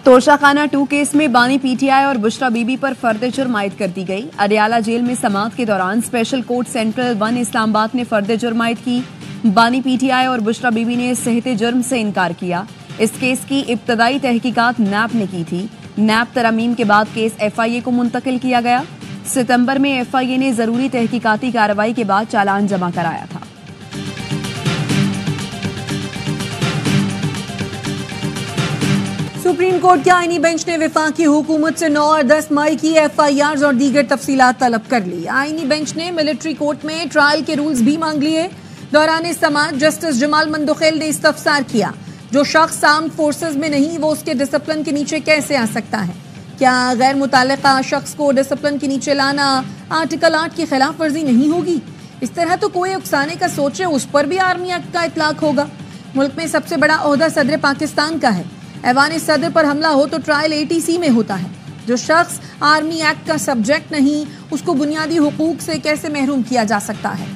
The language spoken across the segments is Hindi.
तोशाखाना 2 केस में बानी पीटीआई और बुशरा बीबी पर फर्द जुर्म आयद कर दी गई। अडियाला जेल में समाअत के दौरान स्पेशल कोर्ट सेंट्रल 1 इस्लामाबाद ने फर्द जुर्म आयद की। बानी पीटीआई और बुशरा बीबी ने सेहते जुर्म से इनकार किया। इस केस की इब्तदाई तहकीकात नैब ने की थी। नैब तरमीम के बाद केस एफआईए को मुंतकिल किया गया। सितंबर में एफआईए ने जरूरी तहकीकाती कार्रवाई के बाद चालान जमा कराया था। सुप्रीम कोर्ट के आईनी बेंच ने वफाकी हुकूमत से 9 और 10 मई की एफआईआर और दीगर तफसीलात तलब कर ली। आईनी बेंच ने मिलिट्री कोर्ट में ट्रायल के रूल्स भी मांग लिए। दौरान समाअत जस्टिस जमाल मंदोखेल ने इस्तफसार किया, जो शख्स आर्म्ड फोर्सेज में नहीं वो उसके डिसिप्लिन के नीचे कैसे आ सकता है? क्या गैर मुताल्लिका शख्स को डिसिप्लिन के नीचे लाना आर्टिकल 8 की खिलाफ वर्जी नहीं होगी? इस तरह तो कोई उकसाने का सोचे उस पर भी आर्मी एक्ट का इतलाक होगा। मुल्क में सबसे बड़ा ओहदा सदर पाकिस्तान का है। ऐवान सदर पर हमला हो तो ट्रायल एटीसी में होता है। जो शख्स आर्मी एक्ट का सब्जेक्ट नहीं, उसको बुनियादी हुकूक से कैसे महरूम किया जा सकता है?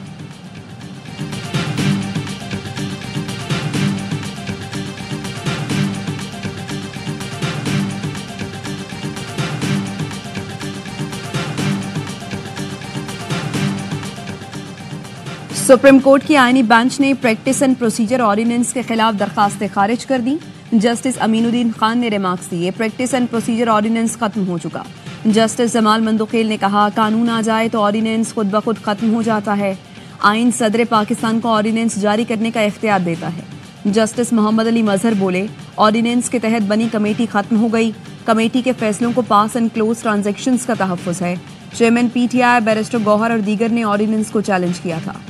सुप्रीम कोर्ट की आईनी बेंच ने प्रैक्टिस एंड प्रोसीजर ऑर्डिनेंस के खिलाफ दरखास्तें खारिज कर दी। जस्टिस अमीनुद्दीन खान ने रिमार्क्स दिए, प्रैक्टिस एंड प्रोसीजर ऑर्डिनेंस खत्म हो चुका। जस्टिस जमाल मंदोखेल ने कहा, कानून आ जाए तो ऑर्डिनेंस खुद ब खुद खत्म हो जाता है। आइन सदर पाकिस्तान को ऑर्डिनेंस जारी करने का इख्तियार देता है। जस्टिस मोहम्मद अली मजहर बोले, ऑर्डिनेंस के तहत बनी कमेटी खत्म हो गई। कमेटी के फैसलों को पास एंड क्लोज ट्रांजेक्शंस का तहफ्फुज है। चेयरमैन पीटीआई बैरिस्टर गौहर और दीगर ने ऑर्डिनेंस को चैलेंज किया था।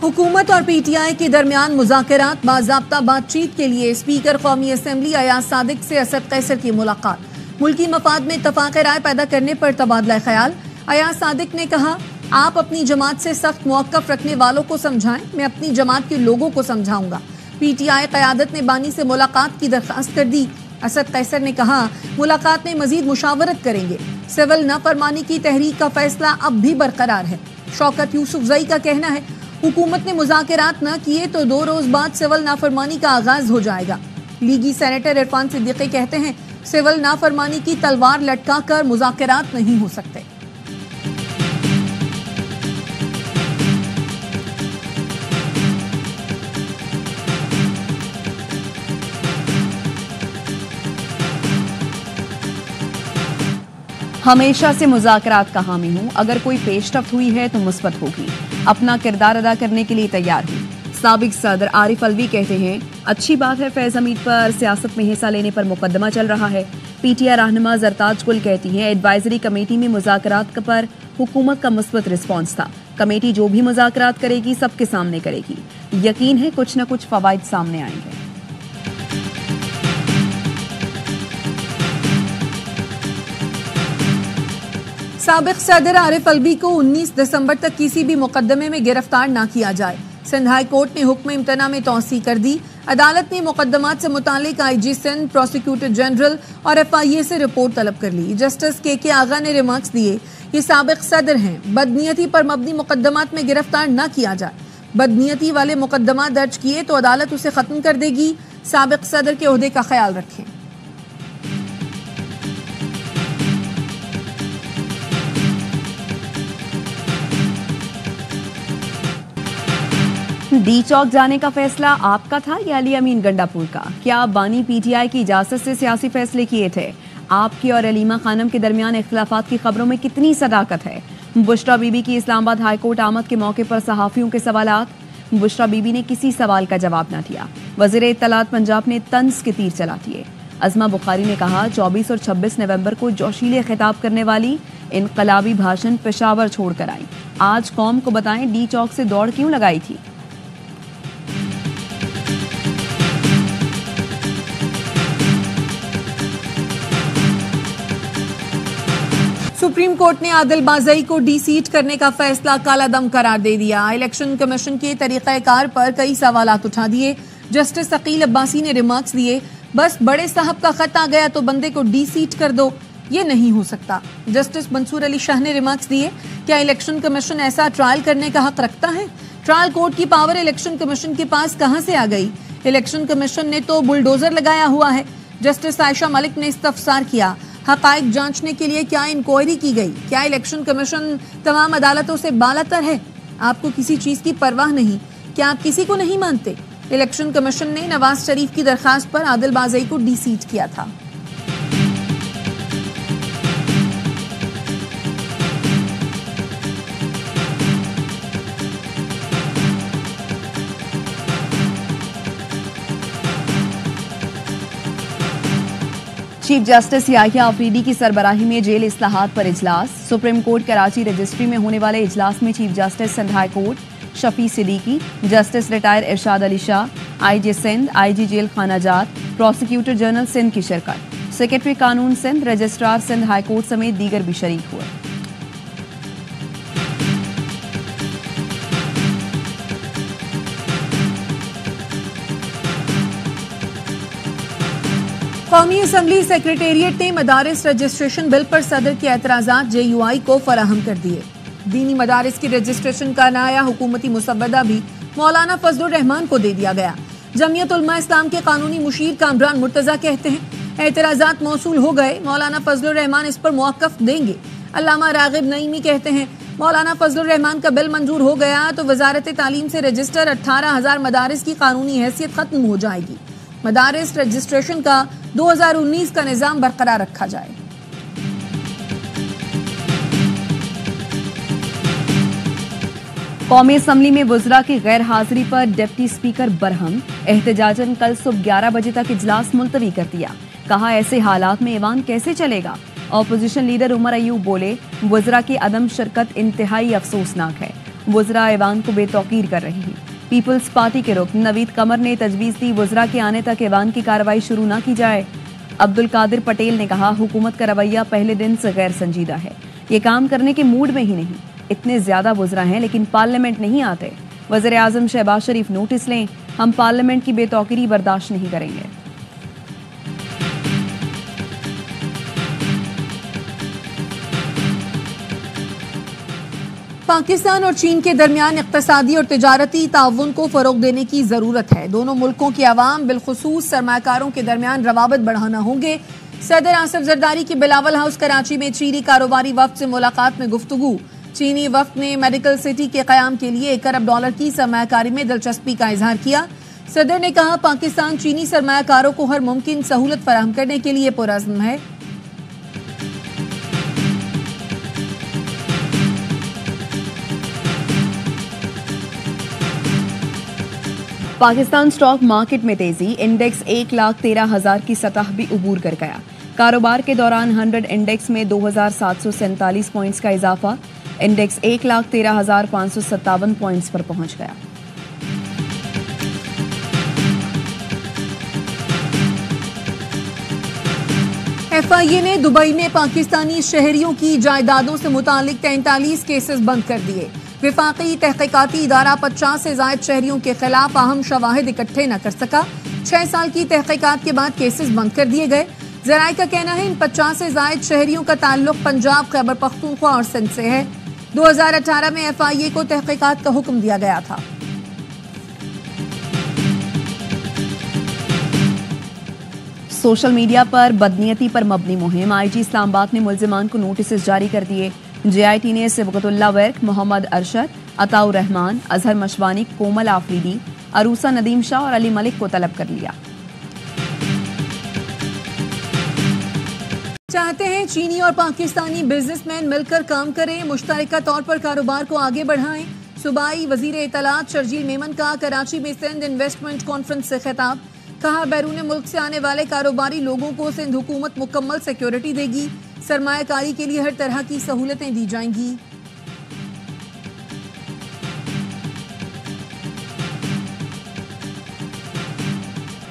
हुकूमत और पीटीआई के दरमियान मुज़ाकरात बाज़ाब्ता बातचीत के लिए स्पीकर कौमी असम्बली अयाज सादिक से असद कैसर की मुलाकात। मुल्की मफाद में इत्तफ़ाक़ राय पैदा करने पर तबादला ख्याल। अयाज सादिक ने कहा, आप अपनी जमात से सख्त मौक़िफ़ रखने वालों को समझाएं, मैं अपनी जमात के लोगों को समझाऊंगा। पीटीआई क़यादत ने बानी से मुलाकात की दरख्वास्त कर दी। असद कैसर ने कहा, मुलाकात में मजीद मुशावरत करेंगे। सिविल नाफरमानी की तहरीक का फैसला अब भी बरकरार है। शौकत यूसुफजई का कहना है, हुकूमत ने मुज़ाकरात न किए तो 2 रोज बाद सिविल नाफरमानी का आगाज हो जाएगा। लीगी सेनेटर इरफान सिद्दीकी कहते हैं, सिविल नाफरमानी की तलवार लटका कर मुज़ाकरात नहीं हो सकते। हमेशा से मुज़ाकरात का हामी हूँ। अगर कोई पेशरफ्त हुई है तो मुस्बत होगी। अपना किरदार अदा करने के लिए तैयार हूँ। साबिक सदर आरिफ अलवी कहते हैं, अच्छी बात है फैज हमीद पर सियासत में हिस्सा लेने पर मुकदमा चल रहा है। पीटीआई रहनुमा जरताज गुल कहती हैं, एडवाइजरी कमेटी में मुज़ाकरात पर हुकूमत का मुस्बत रिस्पॉन्स था। कमेटी जो भी मुज़ाकरात करेगी सबके सामने करेगी। यकीन है कुछ न कुछ फवाइद सामने आएंगे। साबिक सदर आरिफ अलवी को 19 दिसंबर तक किसी भी मुकदमे में गिरफ्तार न किया जाए। सिंध हाई कोर्ट ने हुक्म इम्तना में तौसी कर दी। अदालत ने मुकदमात से मुतालिक आईजी सिंध, प्रोसिक्यूटर जनरल और एफआईए से रिपोर्ट तलब कर ली। जस्टिस के आगा ने रिमार्क्स दिए, ये साबिक सदर हैं, बदनीयती पर मबनी मुकदमात में गिरफ्तार न किया जाए। बदनीयती वाले मुकदमा दर्ज किए तो अदालत उसे खत्म कर देगी। साबिक सदर के ओहदे का ख्याल रखें। डी चौक जाने का फैसला आपका था या अली अमीन गंडापुर का? क्या आप बानी पीटीआई की इजाजत से सियासी फैसले किए थे? आपकी और अलीमा खानम के दरमियान इख्तिलाफात की खबरों में कितनी सदाकत है? बुशरा बीबी की इस्लामाबाद हाईकोर्ट आमद के मौके पर सहाफियों के सवालात। बुशरा बीबी ने किसी सवाल का जवाब न दिया। वज़ीर इत्तलात पंजाब ने तंज के तीर चला दिए। अज़मा बुखारी ने कहा, 24 और 26 नवंबर को जोशीले खिताब करने वाली इनकलाबी भाषण पेशावर छोड़कर आई। आज कौम को बताएं डी चौक से दौड़ क्यों लगाई थी? सुप्रीम कोर्ट ने आदिल बाज़ई को डी-सीट करने का फैसला कालादम करार दे दिया। इलेक्शन कमीशन के तरीक़ाकार पर कई सवालात उठा दिए। जस्टिस अकील अब्बासी ने रिमार्क्स दिए, बस बड़े साहब का खत आ गया तो बंदे को डी-सीट कर दो। ये नहीं हो सकता। जस्टिस मंसूर अली शाह ने रिमार्क्स दिए, क्या इलेक्शन कमीशन ऐसा ट्रायल करने का हक रखता है? ट्रायल कोर्ट की पावर इलेक्शन कमीशन के पास कहां से आ गई? इलेक्शन कमीशन ने तो बुलडोजर लगाया हुआ है। जस्टिस आयशा मलिक ने इस्तफसार किया, हकाइक जांचने के लिए क्या इंक्वायरी की गई? क्या इलेक्शन कमीशन तमाम अदालतों से बालातर है? आपको किसी चीज की परवाह नहीं? क्या आप किसी को नहीं मानते? इलेक्शन कमीशन ने नवाज शरीफ की दरखास्त पर आदिल बाज़ई को डीसीट किया था। चीफ जस्टिस याहिया अफरीदी की सरबराही में जेल इस्लाहात पर इजलास। सुप्रीम कोर्ट कराची रजिस्ट्री में होने वाले इजलास में chief justice Sindh high court Shafi Siddiqui, justice retired Irshad Ali Shah, IG Sindh, IG jail खाना जात, प्रोसिक्यूटर जनरल सिंध की शिरकत। सेक्रेटरी कानून Sindh, registrar Sindh high court समेत दीगर भी शरीक हुए। कौमी असम्बली सेक्रेटेरिएट ने मदारिस रजिस्ट्रेशन बिल पर सदर के एतराज़ात JUI को फराहम कर दिए। दीनी मदारिस की रजिस्ट्रेशन का नया हुकूमती मुसव्वदा भी मौलाना फजलुर रहमान को दे दिया गया। जमीयत उलमा इस्लाम के कानूनी मुशीर कामरान मुर्तजा कहते हैं, एतराज़ात मौसूल हो गए, मौलाना फजलुर रहमान इस पर मौक़िफ़ देंगे। अल्लामा रागिब नईमी कहते हैं, मौलाना फजलुर रहमान का बिल मंजूर हो गया तो वजारत तालीम से रजिस्टर 18,000 मदारिस की कानूनी हैसियत खत्म हो जाएगी। मदारिस रजिस्ट्रेशन का 2019 का निज़ाम बरकरार रखा जाए। कौमी असम्बली में वज़रा की गैर हाजिरी पर डिप्टी स्पीकर बरहम। एहतजाजन कल सुबह 11 बजे तक इजलास मुलतवी कर दिया। कहा, ऐसे हालात में ऐवान कैसे चलेगा? ऑपोजिशन लीडर उमर अयूब बोले, वज़रा की अदम शिरकत इंतहाई अफसोसनाक है। वज़रा ऐवान को बेतौकीर कर रही हैं। पीपल्स पार्टी के रुकन नवीद कमर ने तजवीज़ दी, वज़रा के आने तक ऐवान की कार्रवाई शुरू न की जाए। अब्दुल कादिर पटेल ने कहा, हुकूमत का रवैया पहले दिन से गैर संजीदा है। ये काम करने के मूड में ही नहीं। इतने ज्यादा वज़रा हैं लेकिन पार्लियामेंट नहीं आते। वज़ीर आज़म शहबाज शरीफ नोटिस लें, हम पार्लियामेंट की बेतौकीरी बर्दाश्त नहीं करेंगे। पाकिस्तान और चीन के दरमियान इक़्तिसादी और तिजारती ताउन को फ़रोग़ देने की ज़रूरत है। दोनों मुल्कों की आवाम बिलखुसूस सरमाकारों के दरमियान रवाबत बढ़ाना होंगे। सदर आसिफ जरदारी की बिलावल हाउस कराची में चीनी कारोबारी वफ्द से मुलाकात में गुफ्तगू। चीनी वफ्द ने मेडिकल सिटी के क़याम के लिए $1 अरब की सरमायाकारी में दिलचस्पी का इजहार किया। सदर ने कहा, पाकिस्तान चीनी सरमायाकारों को हर मुमकिन सहूलत फराहम करने के लिए पुरअज़्म है। पाकिस्तान स्टॉक मार्केट में तेजी। इंडेक्स 1,13,000 की सतह भी उबूर कर गया। कारोबार के दौरान 100 इंडेक्स में 2,747 पॉइंट्स का इजाफा। इंडेक्स 1,13,557 पॉइंट्स पर पहुंच गया। FIA ने दुबई में पाकिस्तानी शहरियों की जायदादों से मुतालिक 43 केसेस बंद कर दिए। विफाकी तहकीकाती इदारा 50 से ज़ायद शहरियों के खिलाफ अहम शवाहिद इकट्ठे न कर सका। 6 साल की तहकीकात के बाद केसेस बंद कर दिए गए। ज़राए का कहना है, इन 50 से ज़ायद शहरियों का ताल्लुक पंजाब, खैबर पख्तूनख्वा और सिंध से है। 2018 में FIA को तहकीकात का हुक्म दिया गया था। सोशल मीडिया पर बदनीयती पर मबनी मुहिम। IG इस्लामाबाद ने मुल्जिमान को नोटिस जारी कर दिए। JIT ने सिबगतुल्लाह वर्क, मोहम्मद अरशद, अताउर रहमान, अजहर मशवानी, कोमल आफरीदी, अरूसा नदीम शाह और अली मलिक को तलब कर लिया। चाहते हैं चीनी और पाकिस्तानी बिजनेसमैन मिलकर काम करें, मुश्तरका तौर पर कारोबार को आगे बढ़ाएं। सूबाई वजीर इत्तलात शर्जील मेमन का कराची में सिंध इन्वेस्टमेंट कॉन्फ्रेंस से खिताब। कहा, बैरून मुल्क से आने वाले कारोबारी लोगों को सिंध हुकूमत मुकम्मल सिक्योरिटी देगी। सरमायाकारी के लिए हर तरह की सहूलतें दी जाएंगी।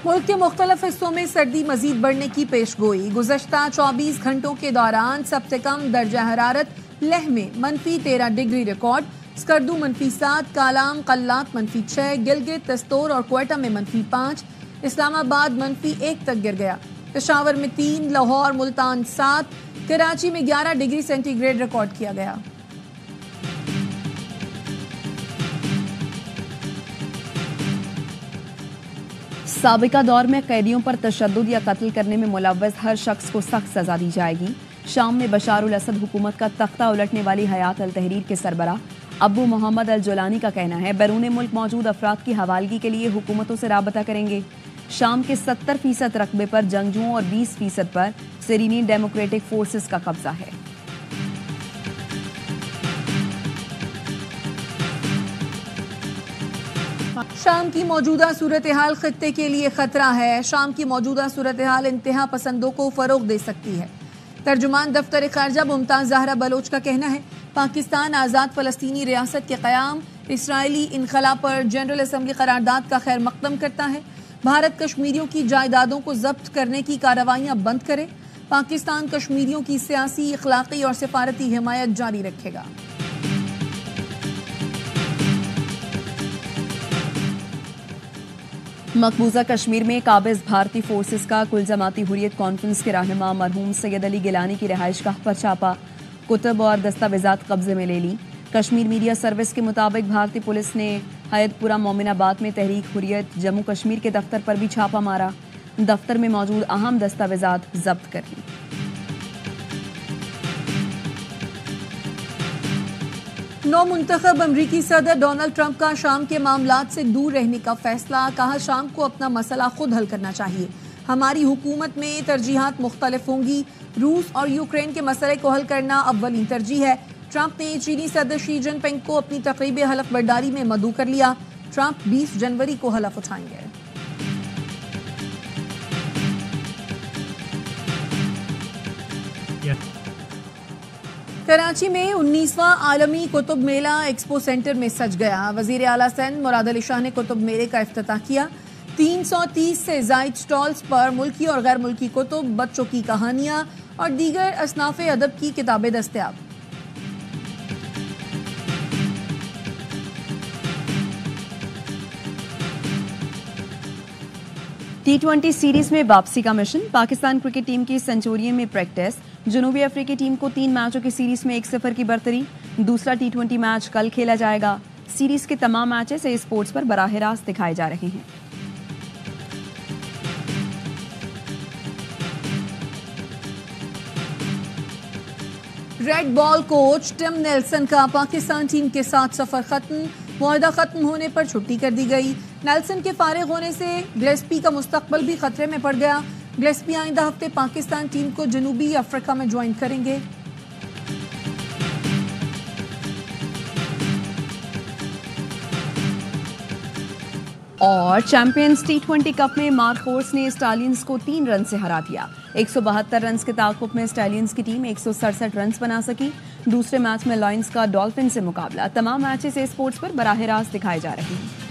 मुल्क के मुख्तलिफ हिस्सों में सर्दी मजीद बढ़ने की पेशगोई। गुज़श्ता 24 घंटों के दौरान सबसे कम दर्जा हरारत लेह में -13 डिग्री रिकॉर्ड, स्कर्दू -7, कालाम कल्लात -6, गिलगित, तस्तोर और क्वेटा में -5, इस्लामाबाद -1 तक गिर गया। पेशावर में 3, लाहौर मुल्तान 7, कराची में 11 डिग्री सेंटीग्रेड रिकॉर्ड किया गया। साबिका दौर में कैदियों पर तशद्दुद या कत्ल करने में मुलव्वस हर शख्स को सख्त सजा दी जाएगी। शाम में बशार उल असद हुकूमत का तख्ता उलटने वाली हयात अल तहरीर के सरबराह अबू मोहम्मद अल जोलानी का कहना है बैरून मुल्क मौजूद अफराद की हवालगी के लिए हुकूमतों से राबता करेंगे। शाम के 70% रकबे पर जंगजुओं और 20% पर सिरीनी डेमोक्रेटिक फोर्सेस का कब्जा है। शाम की मौजूदा सूरत हाल खत्ते के लिए खतरा है। शाम की मौजूदा सूरत हाल इंतहा पसंदों को फरोग दे सकती है। तर्जुमान दफ्तर खारजा मुमताज ज़हरा बलोच का कहना है पाकिस्तान आज़ाद फ़लस्तीनी रियासत के क़याम, इसराइली इनखला पर जनरल असम्बली करारदाद का खैर मकदम करता है। भारत कश्मीरियों की जायदादों को जब्त करने की कार्रवाइयाँ बंद करे। पाकिस्तान कश्मीरियों की सियासी, इखलाकी और सिफारती हिमायत जारी रखेगा। मकबूजा कश्मीर में काबिज भारतीय फोर्सेस का कुल जमाती हुर्रियत कॉन्फ्रेंस के रहनुमा मरहूम सैयद अली गिलानी की रिहाइश गाह पर छापा, कुतुब और दस्तावेजात कब्जे में ले ली। कश्मीर मीडिया सर्विस के मुताबिक भारतीय पुलिस ने हयतपुरा मोमिनाबाद में तहरीक हुर्रियत जम्मू कश्मीर के दफ्तर पर भी छापा मारा। दफ्तर में मौजूद अहम दस्तावेजात जब्त कर ली। नौ मुंतखब अमरीकी सदर डोनाल्ड ट्रंप का शाम के मामलात से दूर रहने का फैसला। कहा शाम को अपना मसला खुद हल करना चाहिए। हमारी हुकूमत में तरजीहात मुख्तलिफ होंगी। रूस और यूक्रेन के मसले को हल करना अव्वलीन तरजीह है। ट्रंप ने चीनी सदर शी जिनपिंग को अपनी तकरीब हलफ बर्दारी में मदऊ कर लिया। ट्रंप 20 जनवरी को हलफ उठाएंगे। कराची में 19वां आलमी कुतुब मेला एक्सपो सेंटर में सज गया। वजीर आला सिंध मुराद अली शाह ने कुतुब मेले का इफ्तिताह किया। 330 से जायद स्टॉल्स पर मुल्की और गैर मुल्की कुतुब, बच्चों की कहानियां और दीगर असनाफे अदब की किताबें दस्तयाब। T20 सीरीज में वापसी का मिशन। पाकिस्तान क्रिकेट टीम की सेंचुरियन में प्रैक्टिस। जनूबी अफ्रीकी टीम को 3 मैचों की सीरीज में 1-0 की बढ़तरी। दूसरा T20 मैच कल खेला जाएगा। सीरीज के तमाम मैचेस ए स्पोर्ट्स पर बराह रास्त दिखाए जा रहे हैं। Red ball coach Tim Nelson का पाकिस्तान टीम के साथ सफर खत्म। मुआहदा खत्म होने पर छुट्टी कर दी गई। नेल्सन के फारिग होने से गिलेस्पी का मुस्तकबल भी खतरे में पड़ गया। गिलेस्पी आइंदा हफ्ते पाकिस्तान टीम को जनूबी अफ्रीका में ज्वाइन करेंगे। और चैंपियंस T20 कप में मार्कोस ने स्टालियंस को 3 रन से हरा दिया। 172 रन के ताकुब में स्टालियंस की टीम 167 रन बना सकी। दूसरे मैच में लायंस का डॉल्फिन से मुकाबला। तमाम मैचेस ए स्पोर्ट्स पर बराह रास्त दिखाए जा रहे हैं।